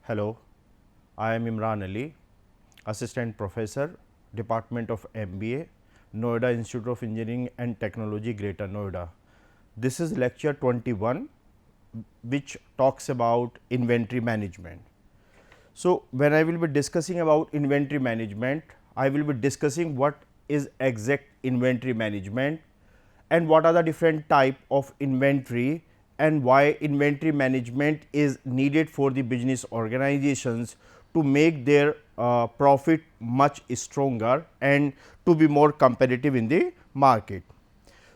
Hello, I am Imran Ali, Assistant Professor, Department of MBA, Noida Institute of Engineering and Technology, Greater Noida. This is lecture 21, which talks about inventory management. So, when I will be discussing about inventory management, I will be discussing what is exact inventory management and what are the different type of inventory and why inventory management is needed for the business organizations to make their profit much stronger and to be more competitive in the market.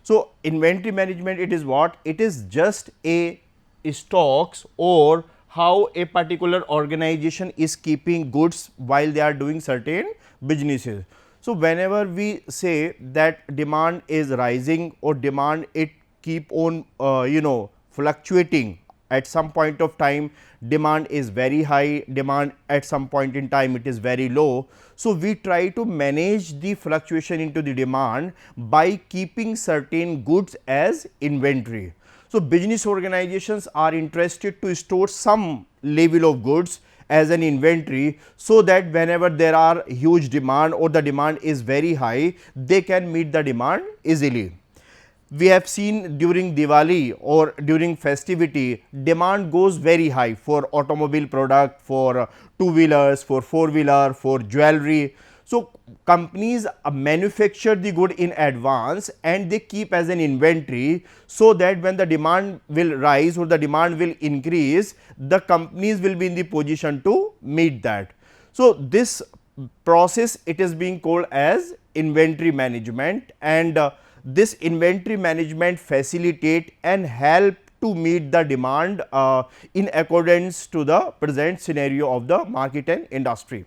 So, inventory management, it is what? It is just a stocks or how a particular organization is keeping goods while they are doing certain businesses. So, whenever we say that demand is rising or demand it keep on fluctuating, at some point of time demand is very high, demand at some point in time it is very low. So, we try to manage the fluctuation into the demand by keeping certain goods as inventory. So, business organizations are interested to store some level of goods as an inventory, so that whenever there are huge demand or the demand is very high, they can meet the demand easily. We have seen during Diwali or during festivity, demand goes very high for automobile product, for two wheelers, for four wheeler, for jewelry. So, companies manufacture the good in advance and they keep as an inventory, so that when the demand will rise or the demand will increase, the companies will be in the position to meet that. So, this process, it is being called as inventory management, and this inventory management facilitate and help to meet the demand in accordance to the present scenario of the market and industry.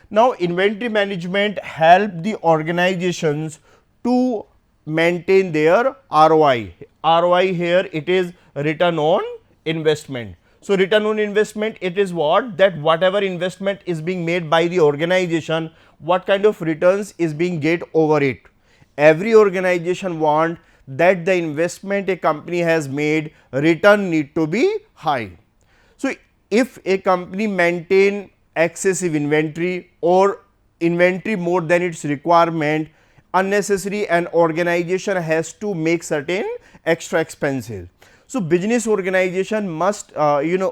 Now, inventory management help the organizations to maintain their ROI. ROI here, it is return on investment. So, return on investment, it is what? That whatever investment is being made by the organization, what kind of returns is being get over it. Every organization want that the investment a company has made, return need to be high. So, if a company maintain excessive inventory or inventory more than its requirement, unnecessary, an organization has to make certain extra expenses. So, business organization must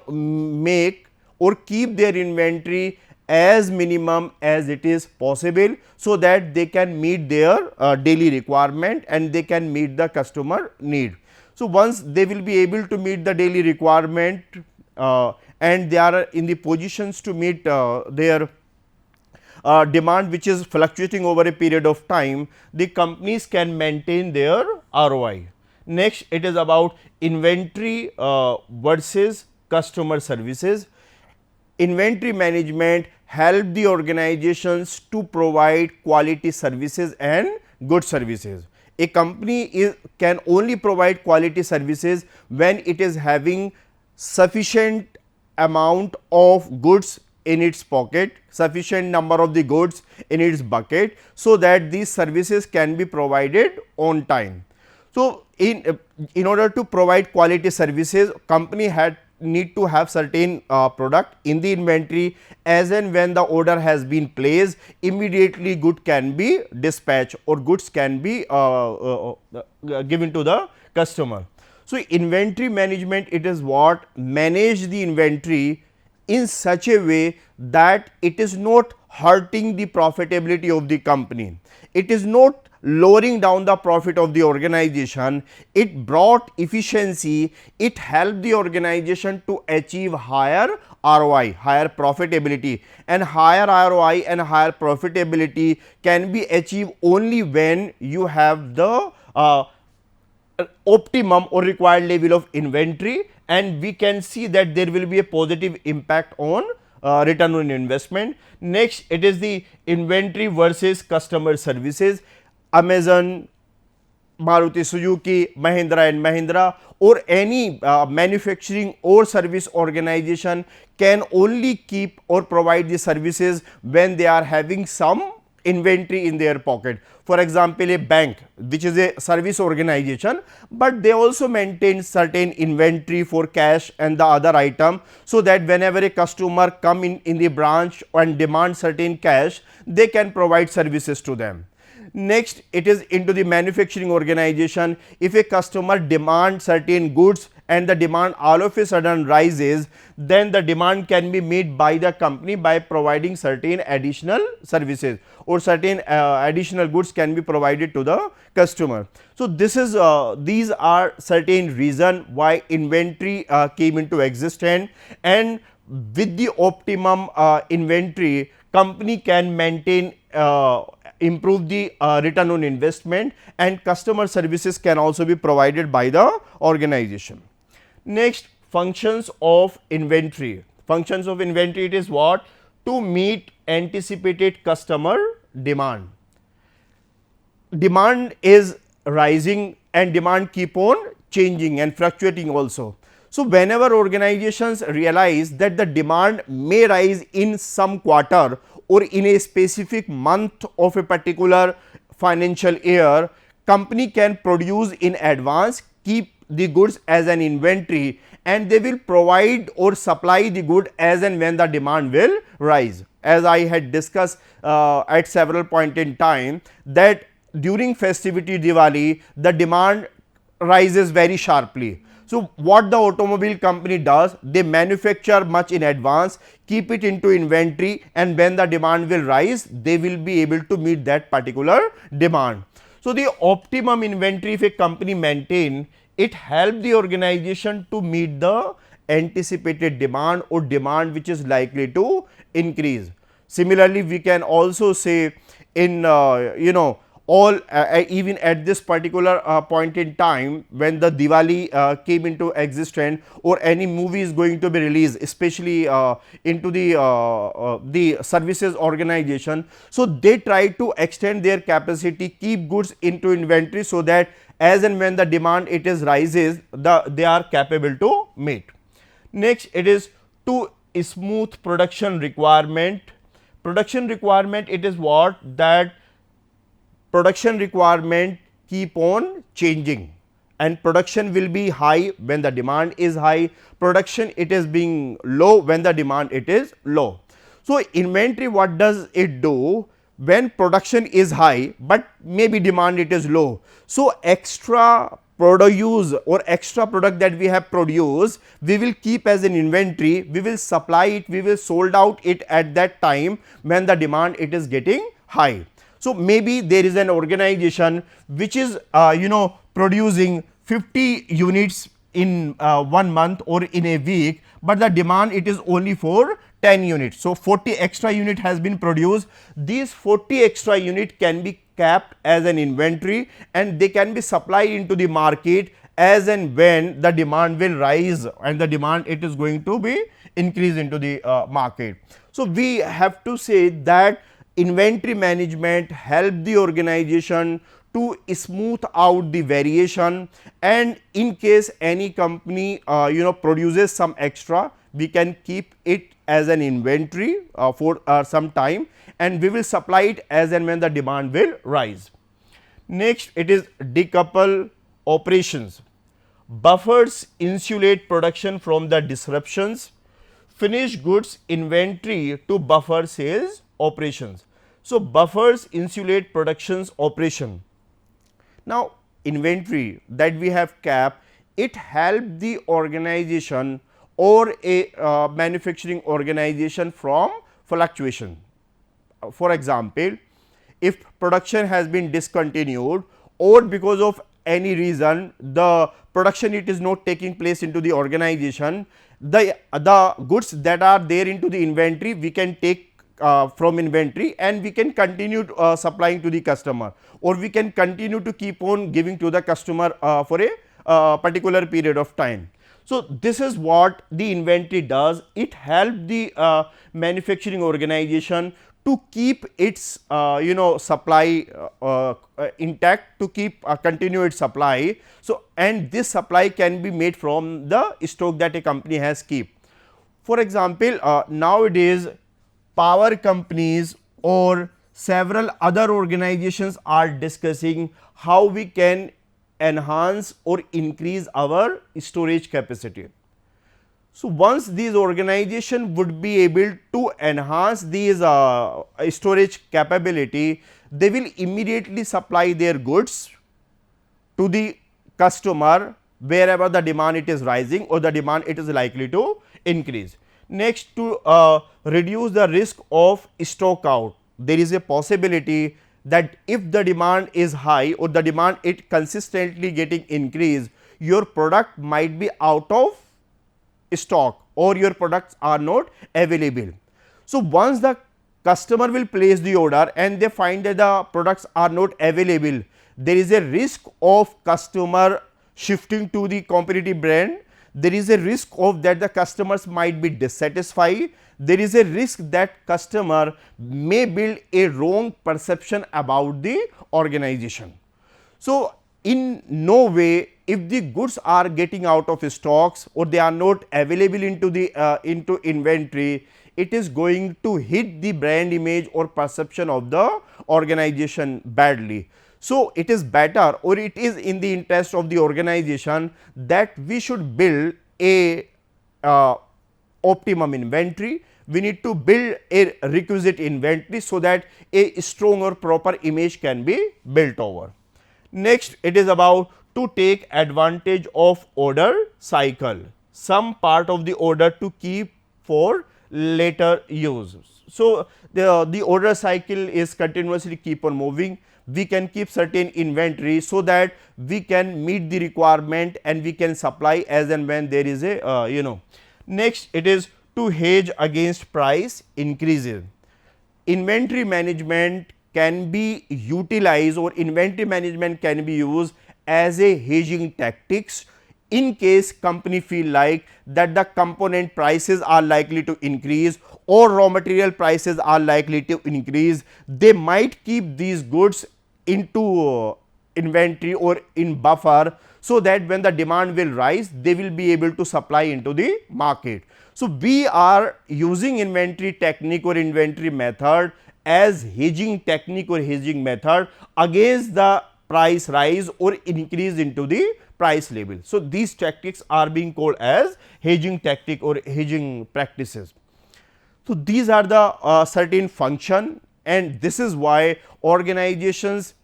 make or keep their inventory as minimum as it is possible, so that they can meet their daily requirement and they can meet the customer need. So, once they will be able to meet the daily requirement and they are in the positions to meet their demand which is fluctuating over a period of time, the companies can maintain their ROI. Next, it is about inventory versus customer services. Inventory management help the organizations to provide quality services and good services. A company can only provide quality services when it is having sufficient amount of goods in its pocket, sufficient number of the goods in its bucket, so that these services can be provided on time. So, in order to provide quality services, company need to have certain product in the inventory, as and when the order has been placed, immediately good can be dispatched or goods can be given to the customer. So, inventory management, it is what? Manage the inventory in such a way that it is not hurting the profitability of the company. It is not lowering down the profit of the organization. It brought efficiency, it helped the organization to achieve higher ROI, higher profitability, and higher ROI and higher profitability can be achieved only when you have the optimum or required level of inventory, and we can see that there will be a positive impact on return on investment. Next, it is the inventory versus customer services. Amazon, Maruti Suzuki, Mahindra and Mahindra, or any manufacturing or service organization can only keep or provide the services when they are having some inventory in their pocket. For example, a bank which is a service organization, but they also maintain certain inventory for cash and the other item, so that whenever a customer come in the branch and demand certain cash, they can provide services to them. Next, it is into the manufacturing organization. If a customer demands certain goods and the demand all of a sudden rises, then the demand can be met by the company by providing certain additional services, or certain additional goods can be provided to the customer. So, this is these are certain reason why inventory came into existence, and with the optimum inventory, company can maintain improve the return on investment, and customer services can also be provided by the organization. Next, functions of inventory. Functions of inventory, it is what? To meet anticipated customer demand. Demand is rising and demand keep on changing and fluctuating also. So, whenever organizations realize that the demand may rise in some quarter or in a specific month of a particular financial year, company can produce in advance, keep the goods as an inventory, and they will provide or supply the good as and when the demand will rise. As I had discussed at several point in time, that during festivity Diwali, the demand rises very sharply. So, what the automobile company does, they manufacture much in advance, keep it into inventory, and when the demand will rise, they will be able to meet that particular demand. So, the optimum inventory if a company maintain, it help the organization to meet the anticipated demand or demand which is likely to increase. Similarly, we can also say in all even at this particular point in time, when the Diwali came into existence, or any movie is going to be released, especially into the services organization. So, they try to extend their capacity, keep goods into inventory, so that as and when the demand it is rises, they are capable to meet. Next, it is to smooth production requirement. Production requirement, it is what? That production requirement keep on changing, and production will be high when the demand is high, production it is being low when the demand it is low. So, inventory, what does it do? When production is high, but maybe demand it is low. So, extra produce or extra product that we have produced, we will keep as an inventory, we will supply it, we will sold out it at that time when the demand it is getting high. So, maybe there is an organization which is producing 50 units in 1 month or in a week, but the demand it is only for 10 units. So, 40 extra unit has been produced. These 40 extra unit can be kept as an inventory, and they can be supplied into the market as and when the demand will rise, and the demand it is going to be increase into the market. So, we have to say that inventory management help the organization to smooth out the variation, and in case any company produces some extra, we can keep it as an inventory for some time, and we will supply it as and when the demand will rise. Next, it is decouple operations. Buffers insulate production from the disruptions. Finished goods inventory to buffer sales operations. So, buffers insulate productions operation. Now, inventory that we have kept, it help the organization or a manufacturing organization from fluctuation. For example, if production has been discontinued, or because of any reason the production it is not taking place into the organization, the goods that are there into the inventory we can take from inventory, and we can continue supplying to the customer, or we can continue to keep on giving to the customer for a particular period of time. So, this is what the inventory does. It helps the manufacturing organization to keep its supply intact, to keep continue its supply. So, and this supply can be made from the stock that a company has keep. For example, nowadays power companies or several other organizations are discussing how we can enhance or increase our storage capacity. So, once these organizations would be able to enhance these storage capability, they will immediately supply their goods to the customer wherever the demand it is rising or the demand it is likely to increase. Next, to reduce the risk of stock out, there is a possibility that if the demand is high or the demand it consistently getting increased, your product might be out of stock or your products are not available. So, once the customer will place the order and they find that the products are not available, there is a risk of customer shifting to the competitive brand. There is a risk of that the customers might be dissatisfied. There is a risk that customer may build a wrong perception about the organization. So, in no way, if the goods are getting out of stocks or they are not available into the into inventory, it is going to hit the brand image or perception of the organization badly. So, it is better or it is in the interest of the organization that we should build a optimum inventory. We need to build a requisite inventory so that a strong or proper image can be built over. Next, it is about to take advantage of order cycle, some part of the order to keep for later use. So, the order cycle is continuously keep on moving. We can keep certain inventory so that we can meet the requirement and we can supply as and when there is a Next, it is to hedge against price increases. Inventory management can be utilized or inventory management can be used as a hedging tactics in case company feel like that the component prices are likely to increase or raw material prices are likely to increase. They might keep these goods into inventory or in buffer, so that when the demand will rise, they will be able to supply into the market. So, we are using inventory technique or inventory method as hedging technique or hedging method against the price rise or increase into the price level. So, these tactics are being called as hedging tactic or hedging practices. So, these are the certain function, and this is why organizations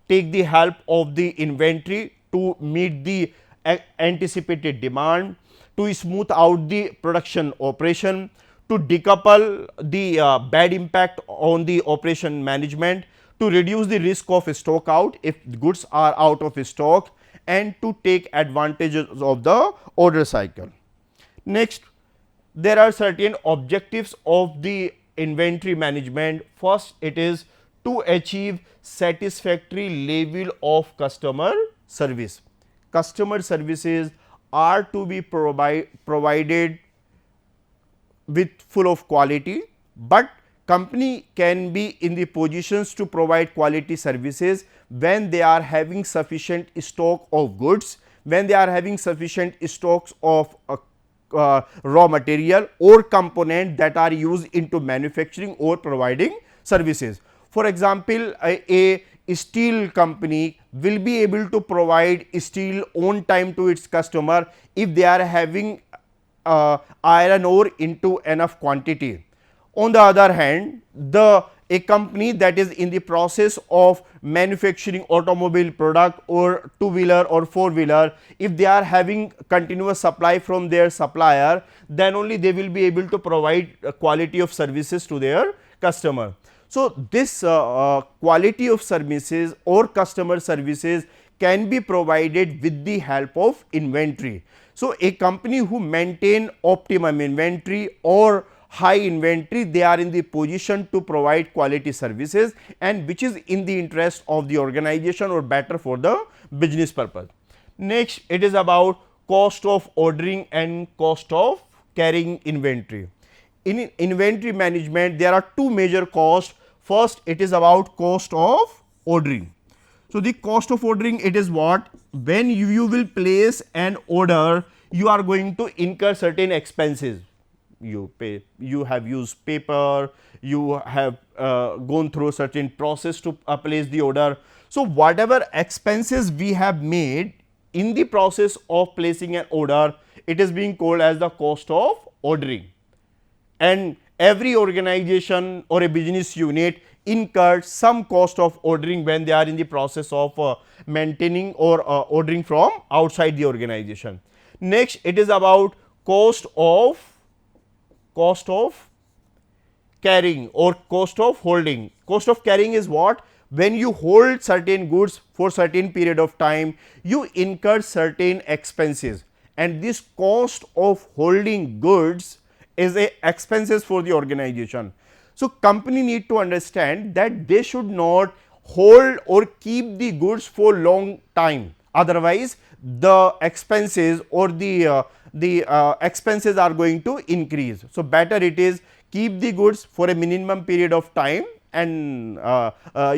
take the help of the inventory to meet the anticipated demand, to smooth out the production operation, to decouple the bad impact on the operation management, to reduce the risk of stock out if goods are out of stock, and to take advantages of the order cycle. Next, there are certain objectives of the inventory management. First, it is to achieve satisfactory level of customer service. Customer services are to be provided with full of quality, but company can be in the positions to provide quality services when they are having sufficient stock of goods, when they are having sufficient stocks of raw material or component that are used into manufacturing or providing services. For example, a steel company will be able to provide steel on time to its customer if they are having iron ore into enough quantity. On the other hand, a company that is in the process of manufacturing automobile product or two wheeler or four wheeler, if they are having continuous supply from their supplier, then only they will be able to provide quality of services to their customer. So, this quality of services or customer services can be provided with the help of inventory. So, a company who maintain optimum inventory or high inventory, they are in the position to provide quality services, and which is in the interest of the organization or better for the business purpose. Next, it is about cost of ordering and cost of carrying inventory. In inventory management, there are two major costs. First, it is about cost of ordering. So, the cost of ordering, it is what? When you will place an order, you are going to incur certain expenses. you have used paper, you have gone through a certain process to place the order. So, whatever expenses we have made in the process of placing an order, it is being called as the cost of ordering. And every organization or a business unit incurs some cost of ordering when they are in the process of maintaining or ordering from outside the organization. Next, it is about cost of carrying or cost of holding. Cost of carrying is what? When you hold certain goods for certain period of time, you incur certain expenses, and this cost of holding goods is a expenses for the organization. So, company need to understand that they should not hold or keep the goods for long time, otherwise the expenses or the expenses are going to increase. So, better it is keep the goods for a minimum period of time, and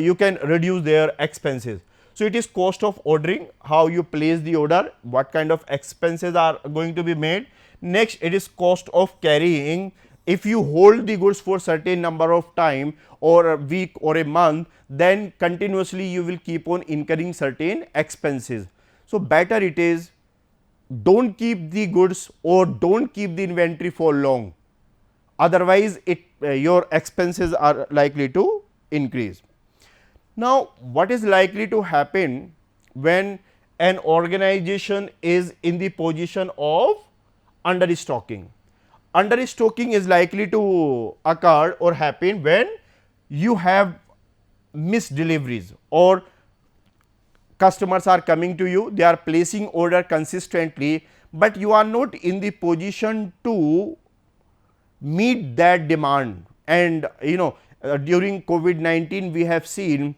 you can reduce their expenses. So, it is cost of ordering, how you place the order, what kind of expenses are going to be made. Next, it is cost of carrying. If you hold the goods for certain number of time or a week or a month, then continuously you will keep on incurring certain expenses. So, better it is do not keep the goods or do not keep the inventory for long, otherwise your expenses are likely to increase. Now, what is likely to happen when an organization is in the position of understocking? Understocking is likely to occur or happen when you have missed deliveries, or customers are coming to you, they are placing order consistently, but you are not in the position to meet that demand. And during COVID-19 we have seen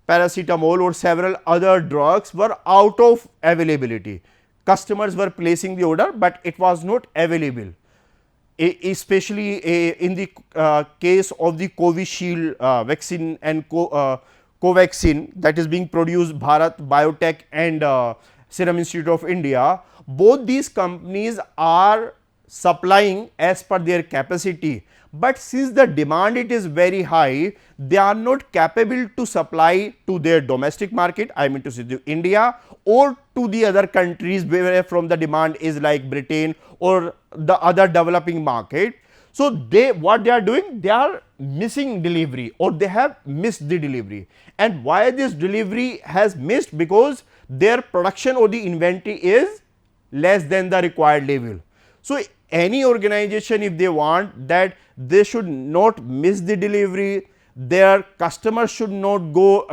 paracetamol or several other drugs were out of availability. Customers were placing the order, but it was not available, especially in the case of the Covishield vaccine and Covaxin that is being produced Bharat Biotech and Serum Institute of India. Both these companies are supplying as per their capacity, but since the demand it is very high, they are not capable to supply to their domestic market, I mean to say to India, or to the other countries where from the demand is like Britain or the other developing market. So, what they are doing, they are missing delivery or they have missed the delivery. And why this delivery has missed? Because their production or the inventory is less than the required level. So, any organization, if they want that they should not miss the delivery, their customers should not go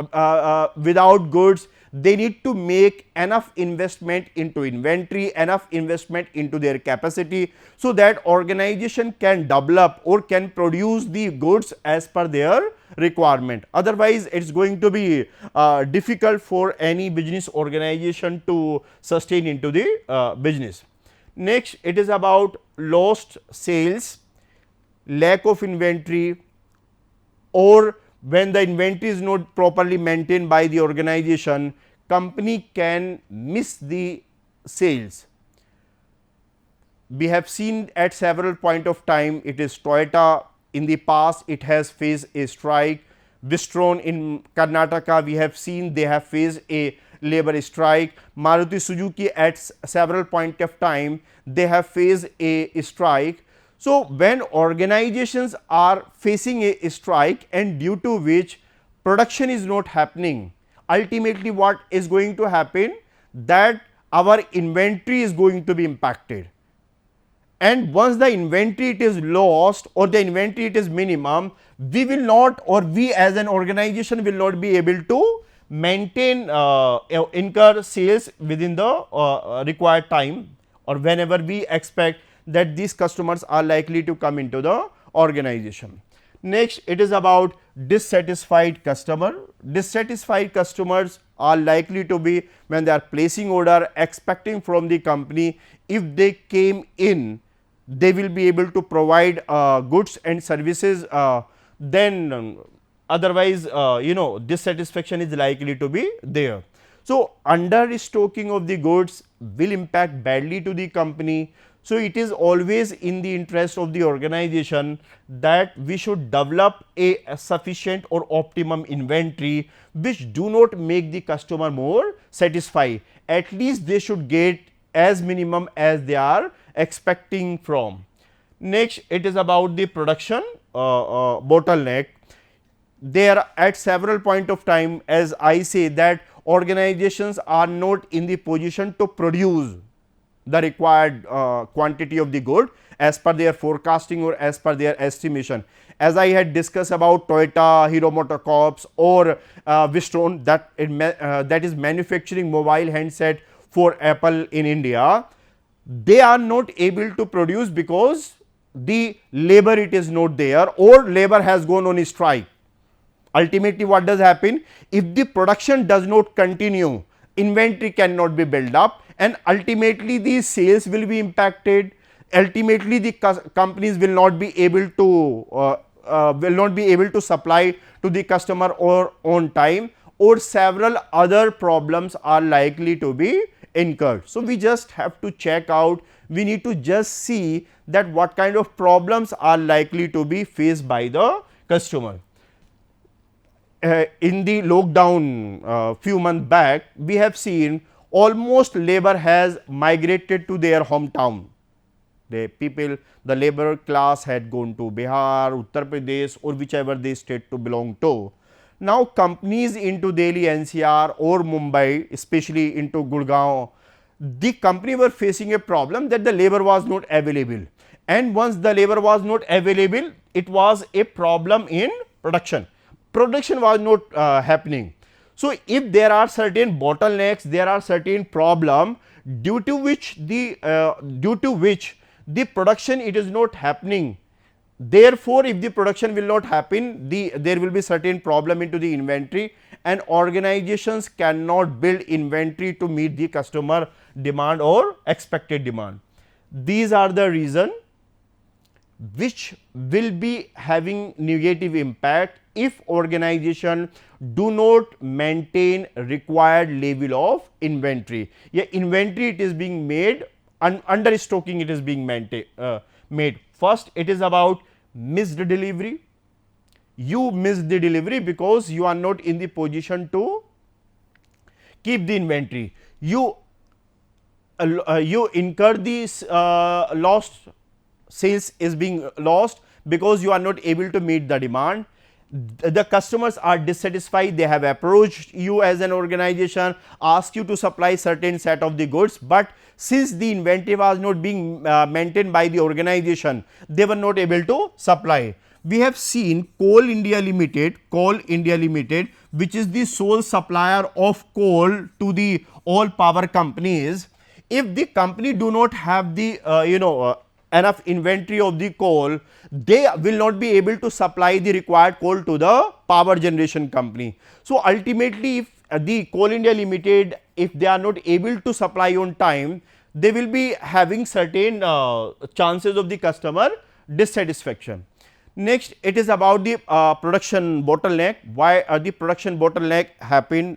without goods, they need to make enough investment into inventory, enough investment into their capacity, so that organization can develop or can produce the goods as per their requirement. Otherwise, it is going to be difficult for any business organization to sustain into the business. Next, it is about lost sales, lack of inventory, or when the inventory is not properly maintained by the organization, company can miss the sales. We have seen at several point of time, it is Toyota, in the past it has faced a strike. Wistron in Karnataka, we have seen they have faced a labor strike. Maruti Suzuki at several point of time, they have faced a strike. So, when organizations are facing a strike and due to which production is not happening, ultimately what is going to happen, that our inventory is going to be impacted. And once the inventory it is lost or the inventory it is minimum, we will not, or we as an organization will not be able to maintain incur sales within the required time, or whenever we expect that these customers are likely to come into the organization. Next, it is about dissatisfied customer. Dissatisfied customers are likely to be when they are placing order expecting from the company, if they came in, they will be able to provide goods and services, then otherwise dissatisfaction is likely to be there. So, under stocking of the goods will impact badly to the company. So, it is always in the interest of the organization that we should develop a sufficient or optimum inventory which do not make the customer more satisfied. At least they should get as minimum as they are expecting from. Next, it is about the production bottleneck. There at several point of time, as I say, that organizations are not in the position to produce the required quantity of the good as per their forecasting or as per their estimation. As I had discussed about Toyota, Hero MotoCorp or Wistron, that that is manufacturing mobile handset for Apple in India, they are not able to produce because the labor it is not there or labor has gone on strike. Ultimately, what does happen? If the production does not continue, inventory cannot be built up, and ultimately the sales will be impacted. Ultimately, the companies will not be able to supply to the customer or on time, or several other problems are likely to be incurred. So, we just have to check out, we need to just see that what kind of problems are likely to be faced by the customer. In the lockdown few months back, we have seen almost labor has migrated to their hometown. The people, the labor class had gone to Bihar, Uttar Pradesh or whichever they state to belong to. Now, companies into Delhi NCR or Mumbai, especially into Gurgaon, the company were facing a problem that the labor was not available, and once the labor was not available, it was a problem in production. Production was not happening. So, if there are certain bottlenecks, there are certain problem due to which the production it is not happening. Therefore, if the production will not happen, there will be certain problem into the inventory, and organizations cannot build inventory to meet the customer demand or expected demand. These are the reason which will be having negative impact if organization do not maintain required level of inventory. Yeah, inventory it is being made, under stocking it is being made. First, it is about missed delivery. You missed the delivery because you are not in the position to keep the inventory. You incur these lost sales is being lost because you are not able to meet the demand. The customers are dissatisfied, they have approached you as an organization, asked you to supply certain set of the goods, but since the inventory was not being maintained by the organization, they were not able to supply. We have seen Coal India Limited, which is the sole supplier of coal to the all power companies. If the company do not have the enough inventory of the coal, they will not be able to supply the required coal to the power generation company. So, ultimately, if the Coal India Limited, if they are not able to supply on time, they will be having certain chances of the customer dissatisfaction. Next, it is about the production bottleneck. Why the production bottleneck happened?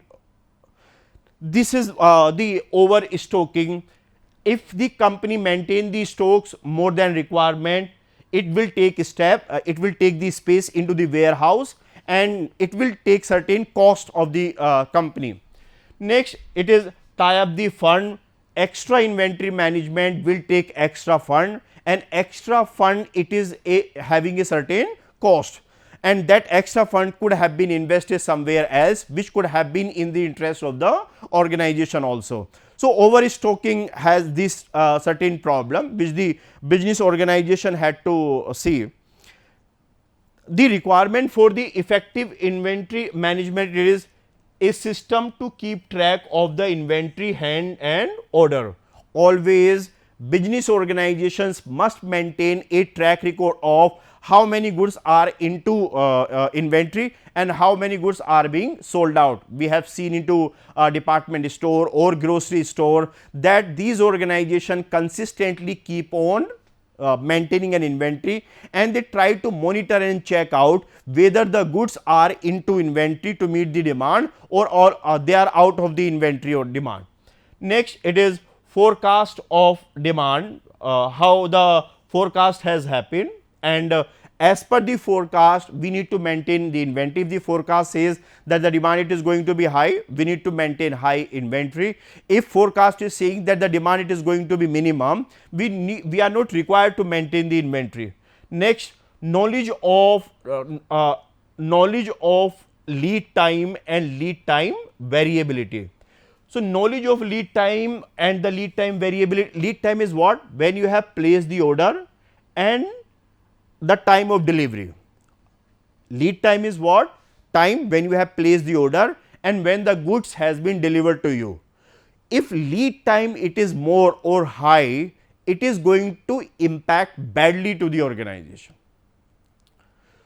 This is the overstocking. If the company maintain the stocks more than requirement, it will take it will take the space into the warehouse, and it will take certain cost of the company. Next, it is tie up the fund. Extra inventory management will take extra fund, and extra fund it is having a certain cost, and that extra fund could have been invested somewhere else, which could have been in the interest of the organization also. So, overstocking has this certain problem which the business organization had to see. The requirement for the effective inventory management is a system to keep track of the inventory hand and order. Always business organizations must maintain a track record of how many goods are into inventory and how many goods are being sold out. We have seen into department store or grocery store that these organizations consistently keep on maintaining an inventory, and they try to monitor and check out whether the goods are into inventory to meet the demand or they are out of the inventory or demand. Next, it is forecast of demand. how the forecast has happened, and as per the forecast we need to maintain the inventory. If the forecast says that the demand it is going to be high, we need to maintain high inventory. If forecast is saying that the demand it is going to be minimum, we are not required to maintain the inventory. Next, knowledge of lead time and lead time variability. So, knowledge of lead time and the lead time variability. Lead time is what? When you have placed the order and the time of delivery. Lead time is what? Time when you have placed the order and when the goods has been delivered to you. If lead time it is more or high, it is going to impact badly to the organization.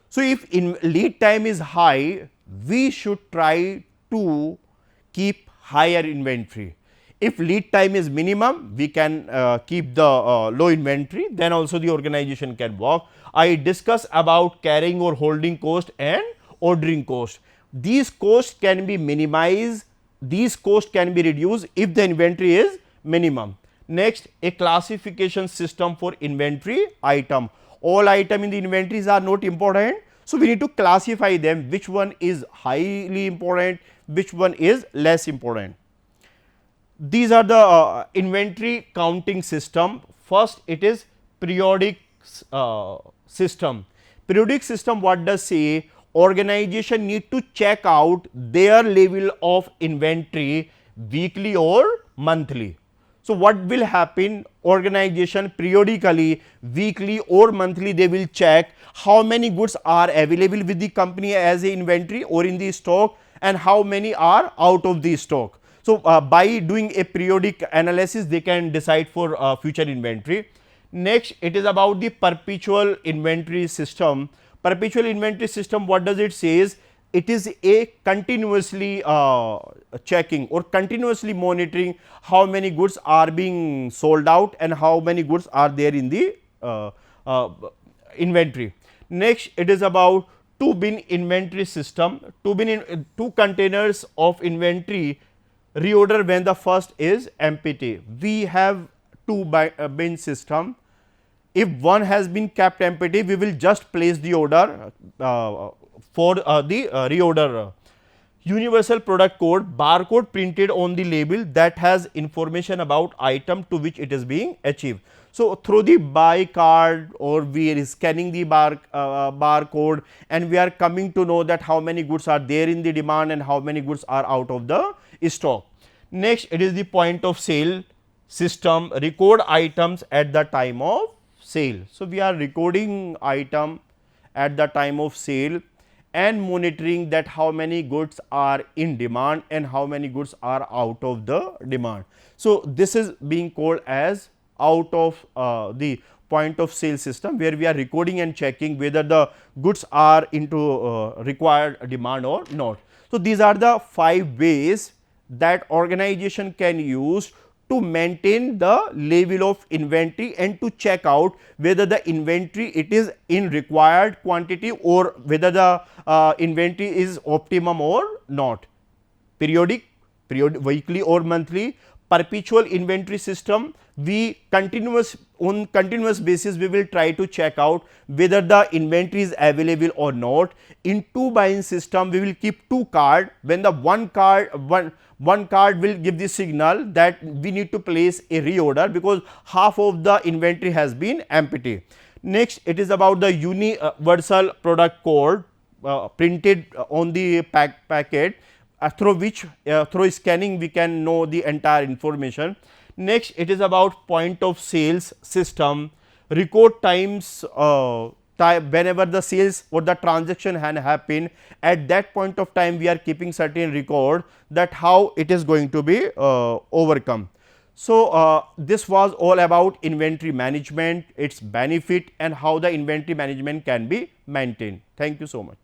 So, if lead time is high, we should try to keep higher inventory. If lead time is minimum, we can keep the low inventory, then also the organization can work. I discuss about carrying or holding cost and ordering cost. These costs can be minimized, these costs can be reduced if the inventory is minimum. Next, a classification system for inventory item. All item in the inventories are not important. So, we need to classify them, which one is highly important, which one is less important. These are the inventory counting system. First, it is periodic system. Periodic system what does say? Organization need to check out their level of inventory weekly or monthly. So, what will happen? Organization periodically, weekly or monthly, they will check how many goods are available with the company as a inventory or in the stock and how many are out of the stock. So, by doing a periodic analysis, they can decide for future inventory. Next, it is about the perpetual inventory system. Perpetual inventory system, what does it says? It is a continuously checking or continuously monitoring how many goods are being sold out and how many goods are there in the inventory. Next, it is about two bin inventory system. Two containers of inventory reorder when the first is empty. We have two bin system. If one has been kept empty, we will just place the order for the reorder. Universal product code, barcode printed on the label that has information about item to which it is being achieved. So, through the buy card or we are scanning the barcode and we are coming to know that how many goods are there in the demand and how many goods are out of the stock. Next, it is the point of sale system, record items at the time of sale. So, we are recording item at the time of sale and monitoring that how many goods are in demand and how many goods are out of the demand. So, this is being called as out of the point of sale system, where we are recording and checking whether the goods are into required demand or not. So, these are the 5 ways that organization can use to maintain the level of inventory and to check out whether the inventory it is in required quantity or whether the inventory is optimum or not. Periodic, weekly or monthly. Perpetual inventory system, we on continuous basis we will try to check out whether the inventory is available or not. In two buying system, we will keep two card. When the one card will give the signal that we need to place a reorder because half of the inventory has been empty. Next, it is about the universal product code printed on the packet, through which through scanning we can know the entire information. Next, it is about point of sales system, record times whenever the sales or the transaction had happened, at that point of time we are keeping certain record that how it is going to be overcome. So, this was all about inventory management, its benefit and how the inventory management can be maintained. Thank you so much.